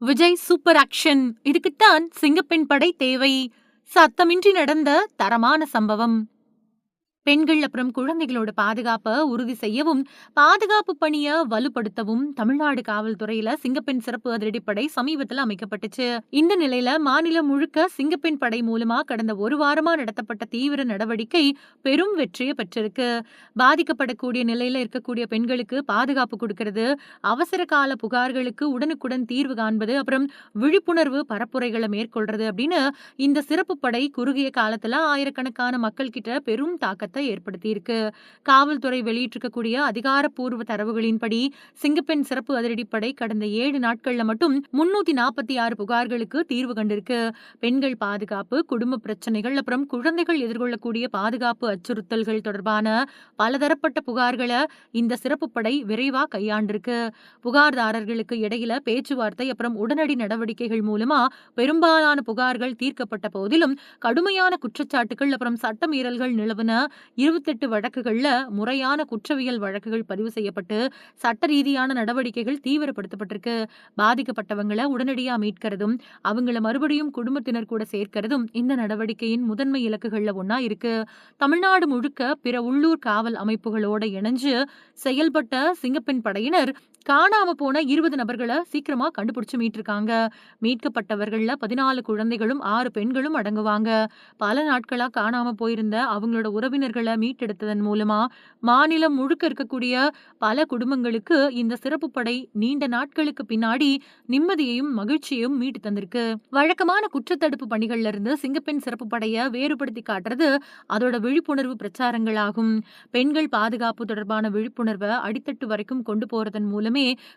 Vijay super action. இதுக்குத்தான் சிங்கப்பெண் படை தேவை. சத்தமின்றி நடந்த தரமான சம்பவம். பெண்கள் அப்புறம் குழந்தைகளோட பாதுகாப்ப உறுதி செய்யவும், பாதுகாப்பு பணிய வலுப்படுத்தவும் தமிழ்நாடு காவல்துறையில சிங்கப்பெண் சிறப்பு அதிரடிப்படை சமீபத்துல அமைக்கப்பட்டுச்சு. இந்த நிலையில மாநிலம் முழுக்க சிங்கப்பெண் படை மூலமா கடந்த ஒரு வாரமா நடத்தப்பட்ட தீவிர நடவடிக்கை பெரும் வெற்றியை பெற்றிருக்கு. பாதிக்கப்படக்கூடிய நிலையில இருக்கக்கூடிய பெண்களுக்கு பாதுகாப்பு கொடுக்கிறது, அவசர கால புகார்களுக்கு உடனுக்குடன் தீர்வு காண்பது, அப்புறம் விழிப்புணர்வு பரப்புரைகளை மேற்கொள்றது அப்படின்னு இந்த சிறப்பு படை குறுகிய காலத்துல ஆயிரக்கணக்கான மக்கள் கிட்ட பெரும் தாக்கத்தை ஏற்படுத்தியிருக்கு. காவல்துறை வெளியிட்டிருக்கக்கூடிய அதிகாரப்பூர்வ தரவுகளின்படி சிங்கப்பெண் சிறப்பு அதிரடிப்படை கடந்த 7 நாட்கள்ல மட்டும் 346 புகார்களுக்கு தீர்வு கண்டிருக்கு. பெண்கள் பாதுகாப்பு, குடும்ப பிரச்சனைகள், அப்புறம் குழந்தைகள் எதிர்கொள்ளக்கூடிய பாதுகாப்பு அச்சுறுத்தல்கள் தொடர்பான பலதரப்பட்ட புகார்களை இந்த சிறப்பு படை விரைவா கையாண்டிருக்கு. புகார்தாரர்களுக்கு இடையில பேச்சுவார்த்தை அப்புறம் உடனடி நடவடிக்கைகள் மூலமா பெரும்பாலான புகார்கள் தீர்க்கப்பட்ட போதிலும் கடுமையான குற்றச்சாட்டுகள் அப்புறம் சட்டமீறல்கள் நிலவுன 28 வழக்குகள்ல முறையான குற்றவியல் வழக்குகள் பதிவு செய்யப்பட்டு சட்ட ரீதியான நடவடிக்கைகள் தீவிரப்படுத்தப்பட்டிருக்கு. பாதிக்கப்பட்டவங்களை உடனடியா மீட்கிறதும் அவங்கள மறுபடியும் குடும்பத்தினர் கூட சேர்க்கிறதும் இந்த நடவடிக்கையின் முதன்மை இலக்குகள்ல ஒன்னா இருக்கு. தமிழ்நாடு முழுக்க பிற உள்ளூர் காவல் அமைப்புகளோட இணைஞ்சு செயல்பட்ட சிங்கப்பெண் படையினர் காணாம போன 20 நபர்களை சீக்கிரமா கண்டுபிடிச்சு மீட்டிருக்காங்க. மீட்கப்பட்டவர்கள்ல 14 குழந்தைகளும் 6 பெண்களும் அடங்குவாங்க. பல நாட்களா காணாம போயிருந்த அவங்களோட உறவினர்களை மீட்டெடுத்ததன் மூலமா மாநிலம் முழுக்க இருக்கக்கூடிய பல குடும்பங்களுக்கு இந்த சிறப்பு படை நீண்ட நாட்களுக்கு பின்னாடி நிம்மதியையும் மகிழ்ச்சியையும் மீட்டு தந்திருக்கு. வழக்கமான குற்றத்தடுப்பு பணிகள்ல இருந்து சிங்கப்பெண் சிறப்பு படைய வேறுபடுத்தி காட்டுறது அதோட விழிப்புணர்வு பிரச்சாரங்களாகும். பெண்கள் பாதுகாப்பு தொடர்பான விழிப்புணர்வை அடித்தட்டு வரைக்கும் கொண்டு போறதன் மூலமே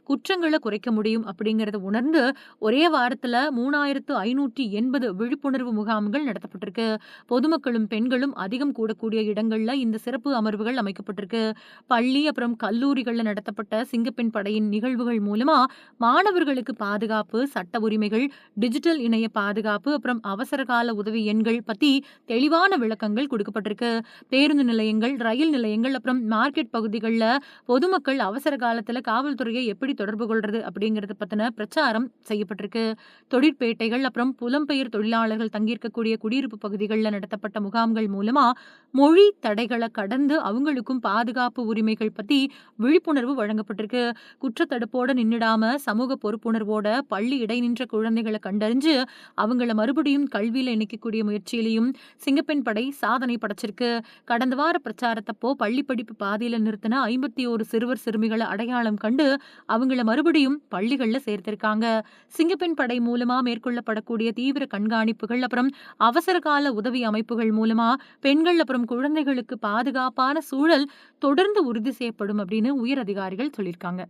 குற்றங்களை குறைக்க முடியும் அப்படிங்கறத உணர்ந்து ஒரே வாரத்துல 3580 விழிப்புணர்வு முகாம்கள் நடத்தப்பட்டிருக்கு. பொதுமக்களும் பெண்களும் அதிகம் கூடக்கூடிய இடங்கள்ல இந்த சிறப்பு அமர்வுகள் அமைக்கப்பட்டிருக்கு. பள்ளி அப்புறம் கல்லூரிகள்ல நடத்தப்பட்ட சிங்கப்பெண் படையின் நிகழ்வுகள் மூலமா மாணவர்களுக்கு பாதுகாப்பு, சட்ட உரிமைகள், டிஜிட்டல் இணைய பாதுகாப்பு அப்புறம் அவசர கால உதவி எண்கள் பத்தி தெளிவான விளக்கங்கள் கொடுக்கப்பட்டிருக்கு. பேருந்து நிலையங்கள், ரயில் நிலையங்கள் அப்புறம் மார்க்கெட் பகுதிகளில் பொதுமக்கள் அவசர காலத்துல காவல்துறையை எப்படி தொடர்பு கொள்றது அப்படிங்கறத பத்தின பிரச்சாரம் செய்யப்பட்டிருக்கு. தொழிற்பேட்டைகள் அப்புறம் புலம்பெயர் தொழிலாளர்கள் தங்கியிருக்கக்கூடிய குடியிருப்பு பகுதிகளில் நடத்தப்பட்ட முகாம்கள் மூலமா மொழி தடைகளை கடந்து அவங்களுக்கும் பாதுகாப்பு உரிமைகள் பத்தி விழிப்புணர்வு வழங்கப்பட்டிருக்கு. குற்றத்தடுப்போட நின்னுடாம சமூக பொறுப்புணர்வோட பள்ளி இடைநின்ற குழந்தைகளை கண்டறிஞ்சு அவங்கள மறுபடியும் கல்வியில இணைக்கக்கூடிய முயற்சியிலையும் சிங்கப்பெண் படை சாதனை படைச்சிருக்கு. கடந்த வார பிரச்சாரத்தப்போ பள்ளி படிப்பு பாதையில நிறுத்தின 51 சிறுவர் சிறுமிகளை அடையாளம் கண்டு அவங்கள மறுபடியும் பள்ளிகள்ல சேர்த்திருக்காங்க. சிங்கப்பெண் படை மூலமா மேற்கொள்ளப்படக்கூடிய தீவிர கண்காணிப்புகள் அப்புறம் அவசர கால உதவி அமைப்புகள் மூலமா பெண்கள் அப்புறம் குழந்தைகளுக்கு பாதுகாப்பான சூழல் தொடர்ந்து உறுதி செய்யப்படும் அப்படின்னு உயர் அதிகாரிகள் சொல்லியிருக்காங்க.